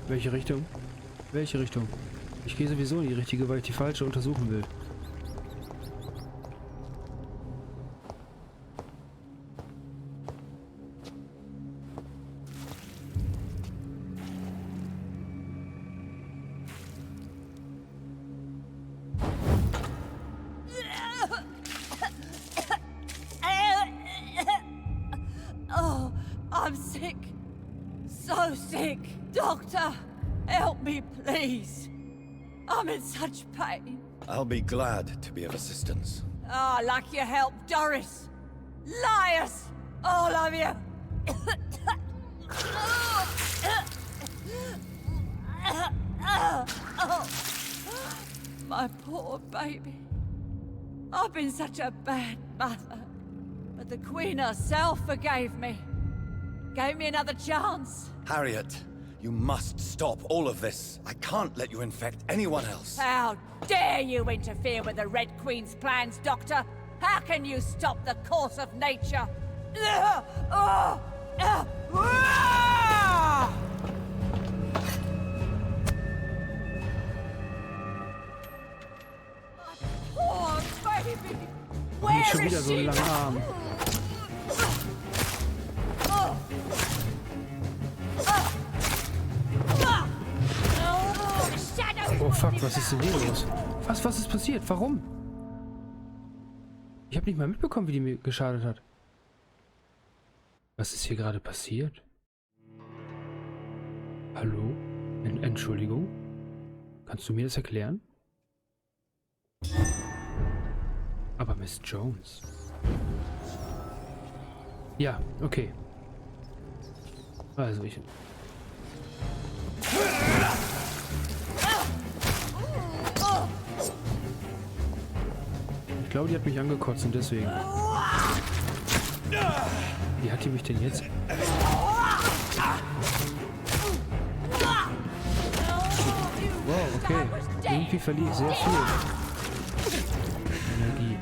Welche Richtung? Welche Richtung? Ich gehe sowieso in die richtige, weil ich die falsche untersuchen will. Oh, I'm sick. So sick. Doctor, help me, please. I'm in such pain. I'll be glad to be of assistance. Ah, like your help, Doris. Liars, all of you. My poor baby. I've been such a bad mother. But the Queen herself forgave me. Gave me another chance. Harriet, you must stop all of this. I can't let you infect anyone else. How dare you interfere with the Red Queen's plans, Doctor? How can you stop the course of nature? Poor baby. Warum nicht schon wieder so einen langen Arm? Oh fuck, was ist denn hier los? Was ist passiert? Warum? Ich habe nicht mal mitbekommen, wie die mir geschadet hat. Was ist hier gerade passiert? Hallo? Entschuldigung? Kannst du mir das erklären? Aber Miss Jones. Ja, okay. Also ich glaube, die hat mich angekotzt und deswegen. Wie hat die mich denn jetzt? Wow, okay. Irgendwie verliere ich sehr viel Energie.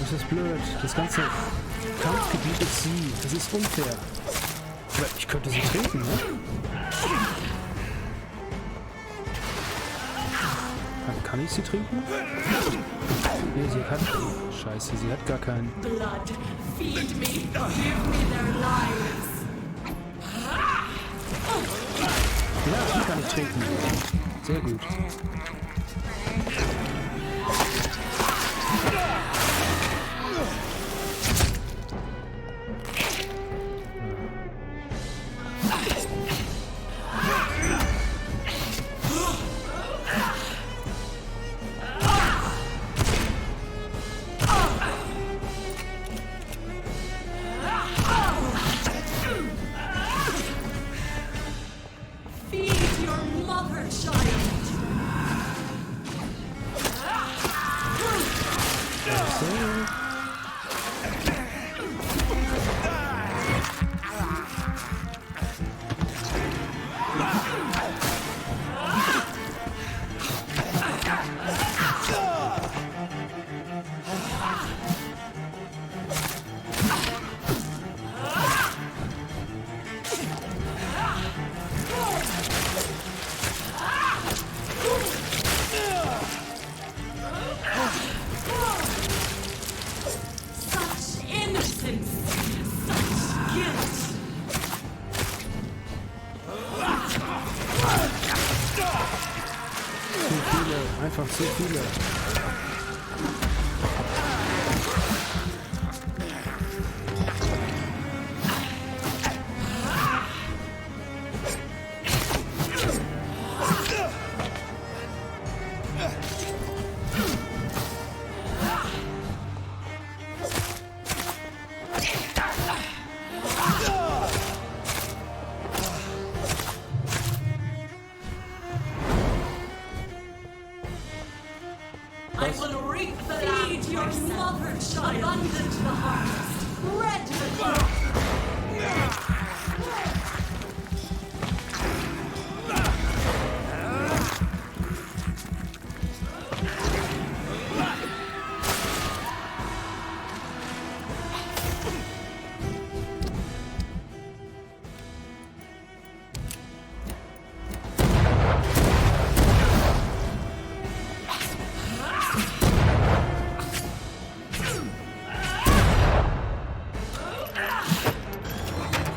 Das ist blöd. Das ganze Kampfgebiet ist sie. Das ist unfair. Aber ich könnte sie treten, ne? Kann ich sie trinken? Nee, sie hat... Scheiße, sie hat gar keinen... Ja, die kann ich trinken. Sehr gut. einfach zu viele. I will reap the land, your mother child, abundant the harvest, red the crop.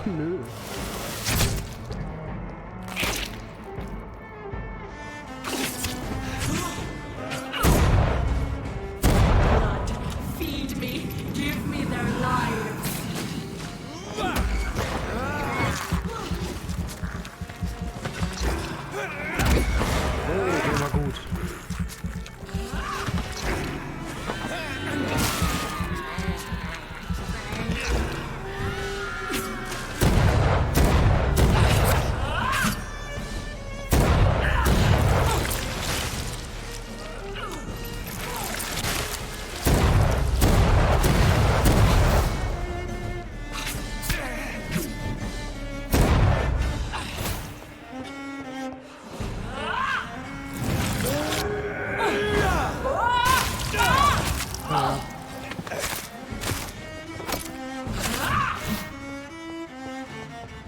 Nö. Blood, feed me, give me their lives. Oh, der war gut.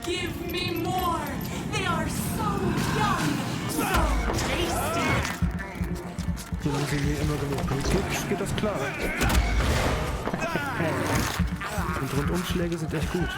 Give me more. They are so young, so tasty. Solange sie mir immer genug Blut gibt, geht das klar. Und Rundumschläge sind echt gut.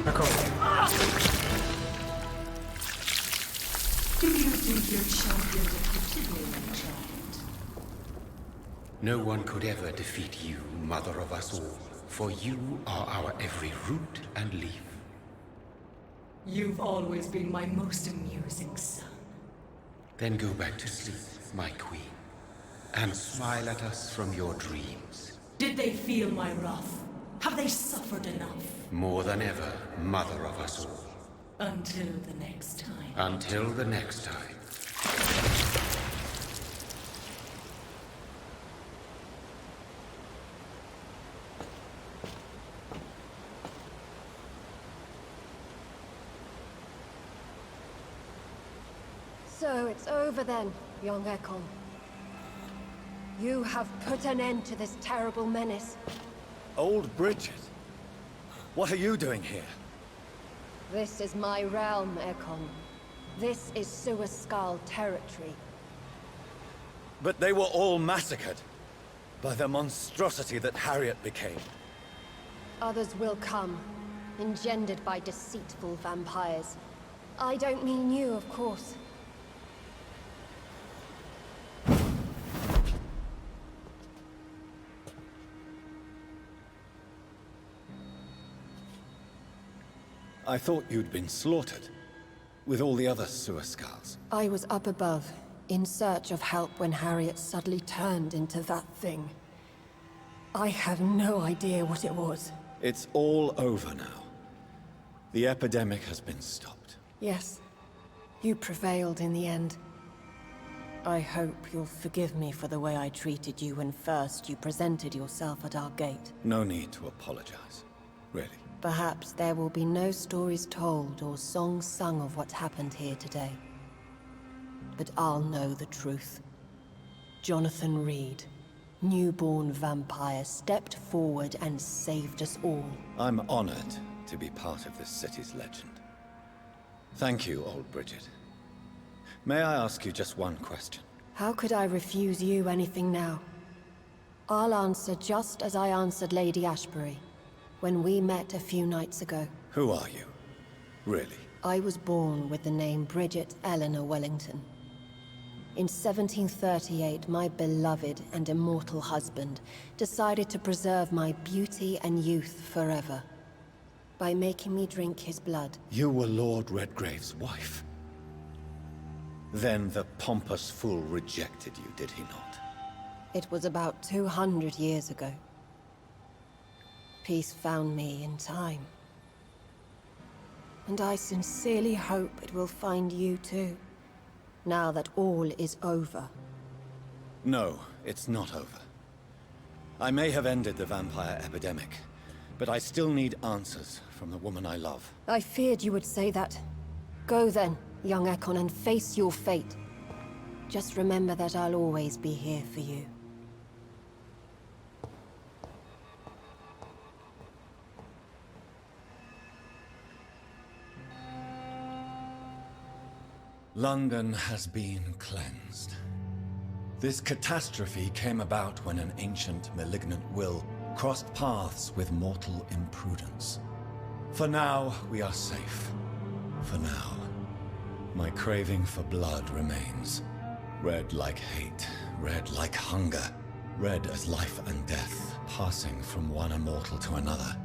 Na komm. Do you think your champion defeated me, my child? No one could ever defeat you, mother of us all, for you are our every root and leaf. You've always been my most amusing son. Then go back to sleep, my queen, and smile at us from your dreams. Did they feel my wrath? Have they suffered enough? More than ever, mother of us all. Until the next time. Until the next time. So it's over then, young Ekon. You have put an end to this terrible menace. Old Bridget? What are you doing here? This is my realm, Ekon. This is Suaskal territory. But they were all massacred by the monstrosity that Harriet became. Others will come, engendered by deceitful vampires. I don't mean you, of course. I thought you'd been slaughtered, with all the other Suaskals. I was up above, in search of help when Harriet suddenly turned into that thing. I have no idea what it was. It's all over now. The epidemic has been stopped. Yes, you prevailed in the end. I hope you'll forgive me for the way I treated you when first you presented yourself at our gate. No need to apologize, really. Perhaps there will be no stories told or songs sung of what happened here today. but I'll know the truth. Jonathan Reed, newborn vampire, stepped forward and saved us all. I'm honored to be part of this city's legend. Thank you, old Bridget. May I ask you just one question? How could I refuse you anything now? I'll answer just as I answered Lady Ashbury when we met a few nights ago. Who are you? Really? I was born with the name Bridget Eleanor Wellington. In 1738, my beloved and immortal husband decided to preserve my beauty and youth forever by making me drink his blood. You were Lord Redgrave's wife. Then the pompous fool rejected you, did he not? It was about 200 years ago. Peace found me in time. And I sincerely hope it will find you too, now that all is over. No, it's not over. I may have ended the vampire epidemic, but I still need answers from the woman I love. I feared you would say that. Go then, young Ekon, and face your fate. Just remember that I'll always be here for you. London has been cleansed. This catastrophe came about when an ancient, malignant will crossed paths with mortal imprudence. For now, we are safe. For now. My craving for blood remains. Red like hate, red like hunger. Red as life and death, passing from one immortal to another.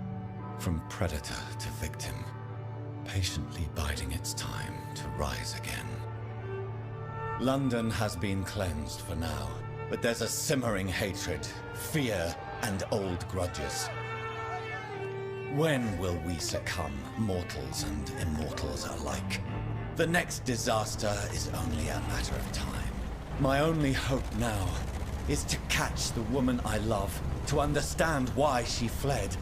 From predator to victim. Patiently biding its time to rise again. London has been cleansed for now, but there's a simmering hatred, fear, and old grudges. When will we succumb, mortals and immortals alike? The next disaster is only a matter of time. My only hope now is to catch the woman I love, to understand why she fled,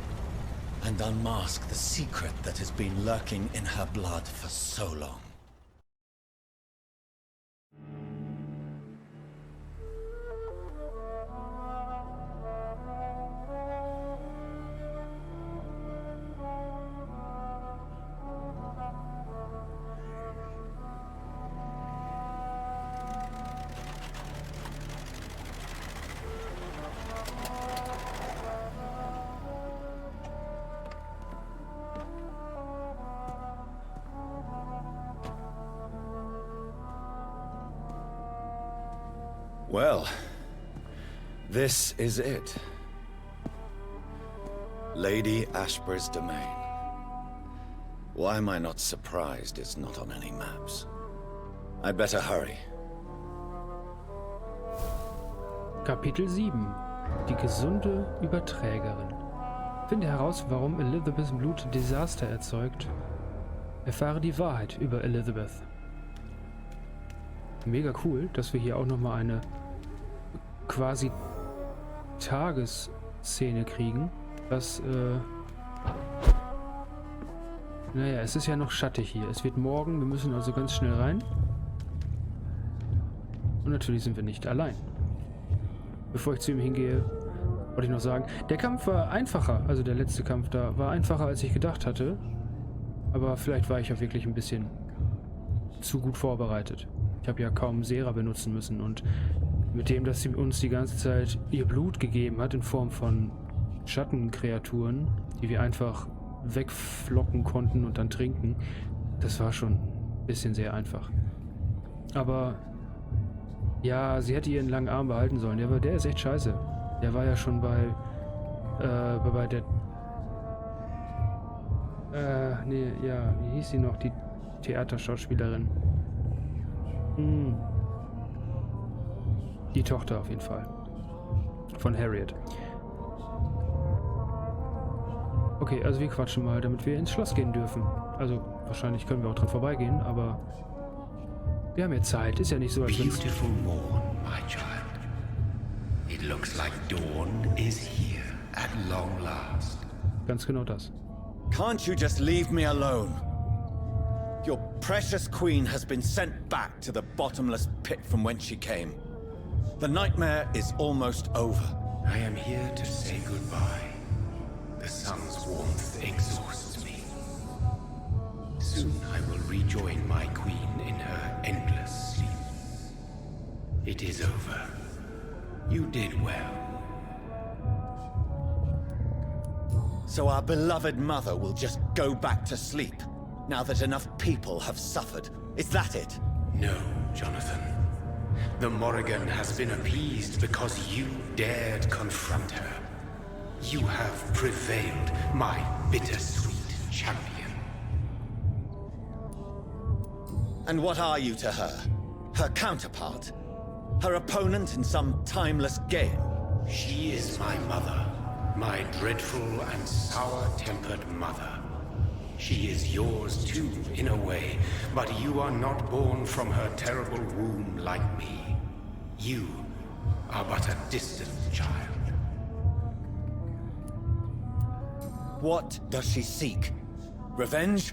and unmask the secret that has been lurking in her blood for so long. Well, this is it. Lady Ashbury's domain. Why am I not surprised it's not on any maps? I'd better hurry. Kapitel 7. Die gesunde Überträgerin. Finde heraus, warum Elizabeths Blut Desaster erzeugt. Erfahre die Wahrheit über Elizabeth. Mega cool, dass wir hier auch nochmal eine quasi Tagesszene kriegen. Das, naja, es ist ja noch schattig hier. Es wird morgen, wir müssen also ganz schnell rein. Und natürlich sind wir nicht allein. Bevor ich zu ihm hingehe, wollte ich noch sagen, der Kampf war einfacher, also der letzte Kampf da, war einfacher als ich gedacht hatte. Aber vielleicht war ich auch wirklich ein bisschen zu gut vorbereitet. Ich habe ja kaum Sera benutzen müssen und mit dem, dass sie uns die ganze Zeit ihr Blut gegeben hat in Form von Schattenkreaturen, die wir einfach wegflocken konnten und dann trinken, das war schon ein bisschen sehr einfach. Aber ja, sie hätte ihren langen Arm behalten sollen. Der ist echt scheiße. Der war ja schon bei der wie hieß sie noch, die Theaterschauspielerin? Die Tochter auf jeden Fall. Von Harriet. Okay, also wir quatschen mal, damit wir ins Schloss gehen dürfen. Also wahrscheinlich können wir auch dran vorbeigehen, aber wir haben ja Zeit. Ist ja nicht so, als wenn es... Beautiful morn, my child. It looks like dawn is here at long last. Ganz genau das. Can't you just leave me alone? Your precious queen has been sent back to the bottomless pit from whence she came. The nightmare is almost over. I am here to say goodbye. The sun's warmth exhausts me. Soon I will rejoin my queen in her endless sleep. It is over. You did well. So our beloved mother will just go back to sleep, now that enough people have suffered. Is that it? No, Jonathan. The Morrigan has been appeased because you dared confront her. You have prevailed, my bittersweet champion. And what are you to her? Her counterpart? Her opponent in some timeless game? She is my mother. My dreadful and sour-tempered mother. She is yours too, in a way, but you are not born from her terrible womb like me. You are but a distant child. What does she seek? Revenge?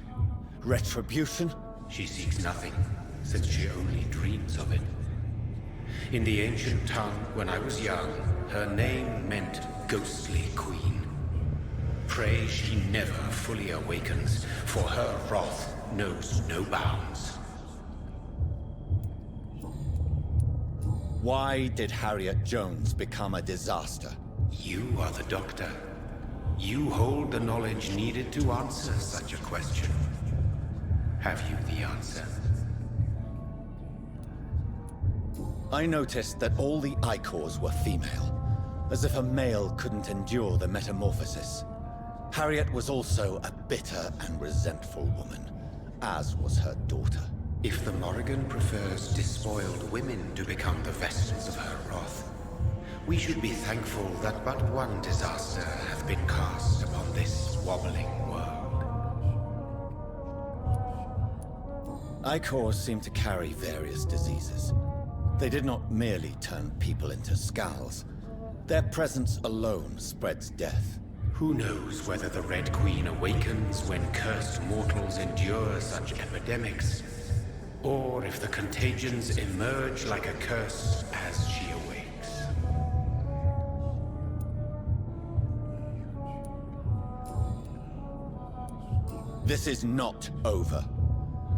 Retribution? She seeks nothing, since she only dreams of it. In the ancient tongue, when I was young, her name meant Ghostly Queen. Pray she never fully awakens, for her wrath knows no bounds. Why did Harriet Jones become a disaster? You are the doctor. You hold the knowledge needed to answer such a question. Have you the answer? I noticed that all the Icors were female, as if a male couldn't endure the metamorphosis. Harriet was also a bitter and resentful woman, as was her daughter. If the Morrigan prefers despoiled women to become the vessels of her wrath, we should be thankful that but one disaster hath been cast upon this wobbling world. Icors seem to carry various diseases. They did not merely turn people into skulls. Their presence alone spreads death. Who knows whether the Red Queen awakens when cursed mortals endure such epidemics, or if the contagions emerge like a curse as she awakes. This is not over.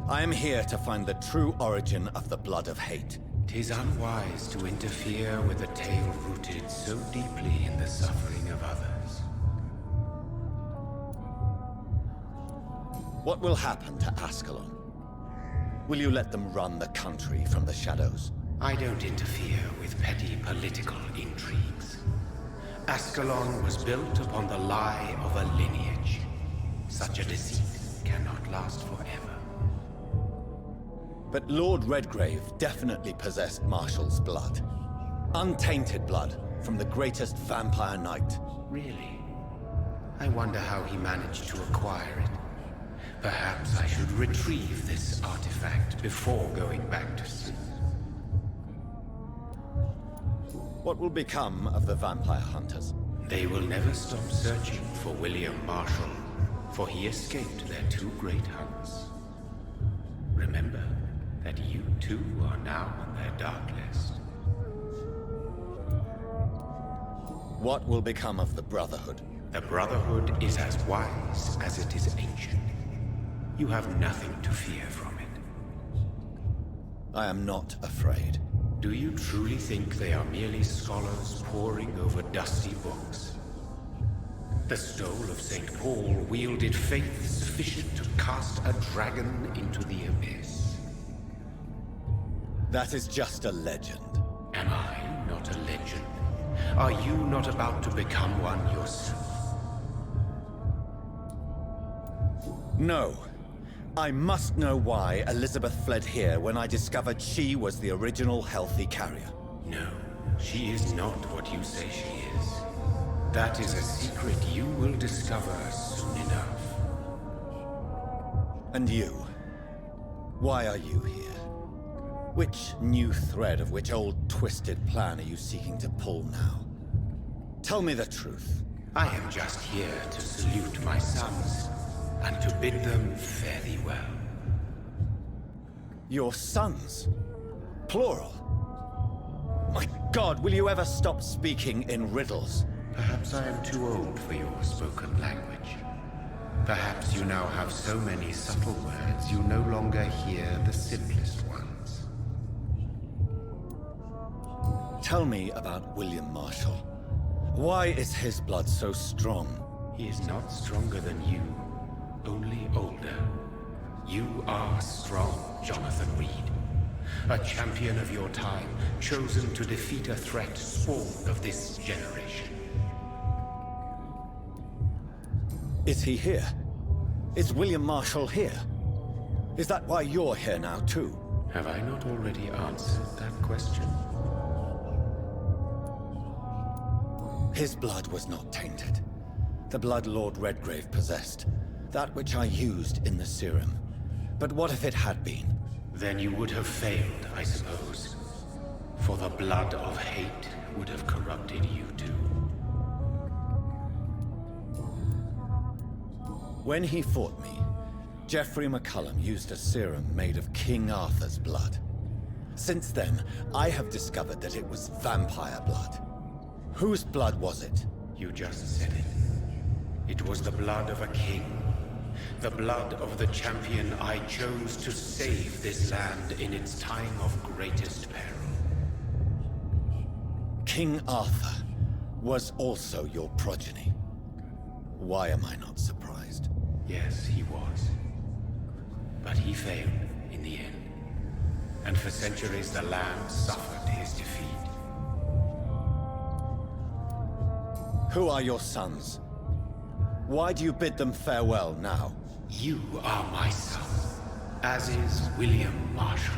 I am here to find the true origin of the blood of hate. 'Tis unwise to interfere with a tale rooted so deeply in the suffering of others. What will happen to Ascalon? Will you let them run the country from the shadows? I don't interfere with petty political intrigues. Ascalon was built upon the lie of a lineage. Such a deceit cannot last forever. But Lord Redgrave definitely possessed Marshall's blood. Untainted blood from the greatest vampire knight. Really? I wonder how he managed to acquire it. Perhaps I should retrieve this artifact before going back to sleep. What will become of the vampire hunters? They will never stop searching for William Marshall, for he escaped their two great hunts. Remember that you too are now on their dark list. What will become of the Brotherhood? The Brotherhood is as wise as it is ancient. You have nothing to fear from it. I am not afraid. Do you truly think they are merely scholars poring over dusty books? The stole of St. Paul wielded faith sufficient to cast a dragon into the abyss. That is just a legend. Am I not a legend? Are you not about to become one yourself? No. I must know why Elizabeth fled here when I discovered she was the original healthy carrier. No, she is not what you say she is. That is a secret you will discover soon enough. And you? Why are you here? Which new thread of which old twisted plan are you seeking to pull now? Tell me the truth. I am just here to salute my sons, and to bid them fare thee well. Your sons? Plural? My God, will you ever stop speaking in riddles? Perhaps I am too old for your spoken language. Perhaps you now have so many subtle words you no longer hear the simplest ones. Tell me about William Marshall. Why is his blood so strong? He is not stronger than you, only older. You are strong, Jonathan Reed. A champion of your time, chosen to defeat a threat spawned of this generation. Is he here? Is William Marshall here? Is that why you're here now, too? Have I not already answered that question? His blood was not tainted. The blood Lord Redgrave possessed. That which I used in the serum. But what if it had been? Then you would have failed, I suppose. For the blood of hate would have corrupted you too. When he fought me, Geoffrey McCullum used a serum made of King Arthur's blood. Since then, I have discovered that it was vampire blood. Whose blood was it? You just said it. It was the blood of a king. The blood of the champion I chose to save this land in its time of greatest peril. King Arthur was also your progeny. Why am I not surprised? Yes, he was. But he failed in the end. And for centuries the land suffered his defeat. Who are your sons? Why do you bid them farewell now? You are my son, as is William Marshall.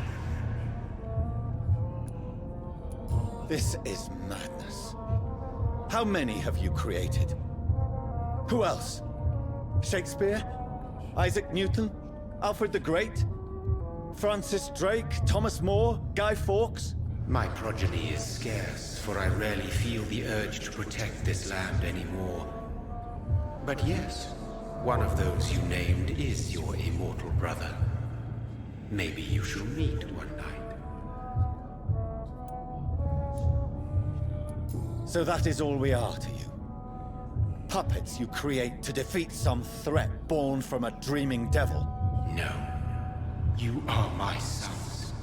This is madness. How many have you created? Who else? Shakespeare? Isaac Newton? Alfred the Great? Francis Drake? Thomas More? Guy Fawkes? My progeny is scarce, for I rarely feel the urge to protect this land anymore. But yes, one of those you named is your immortal brother. Maybe you shall meet one night. So that is all we are to you? Puppets you create to defeat some threat born from a dreaming devil? No. You are my sons.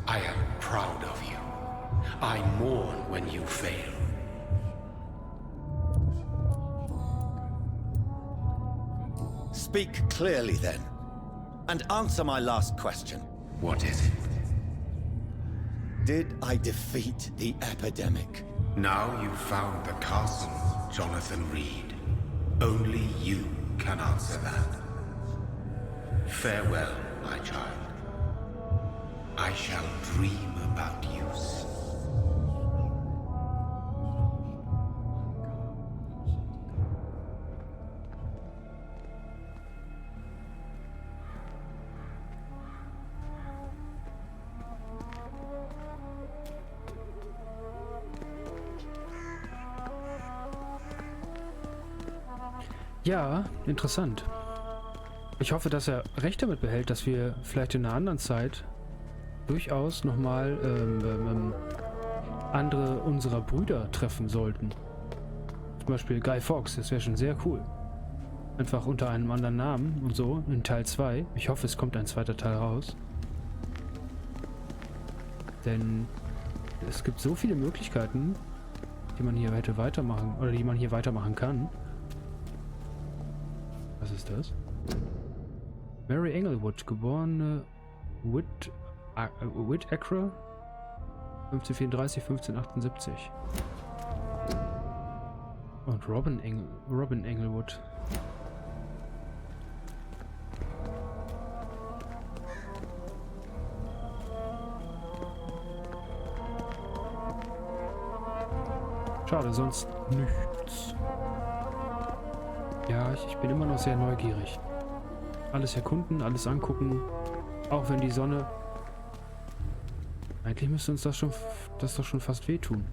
I am proud of you. I mourn when you fail. Speak clearly then, and answer my last question. What is it? Did I defeat the epidemic? Now you've found the castle, Jonathan Reed. Only you can answer that. Farewell, my child. I shall dream about you soon. Ja, interessant. Ich hoffe, dass er recht damit behält, dass wir vielleicht in einer anderen Zeit durchaus nochmal andere unserer Brüder treffen sollten. Zum Beispiel Guy Fawkes, das wäre schon sehr cool. Einfach unter einem anderen Namen und so, in Teil 2. Ich hoffe, es kommt ein zweiter Teil raus. Denn es gibt so viele Möglichkeiten, die man hier hätte weitermachen, oder die man hier weitermachen kann. Was ist das? Mary Englewood, geborene Whitaker, 1534, 1578. Und Robin Englewood. Schade, sonst nichts. Ja, ich bin immer noch sehr neugierig. Alles erkunden, alles angucken. Auch wenn die Sonne... Eigentlich müsste uns das doch schon fast wehtun.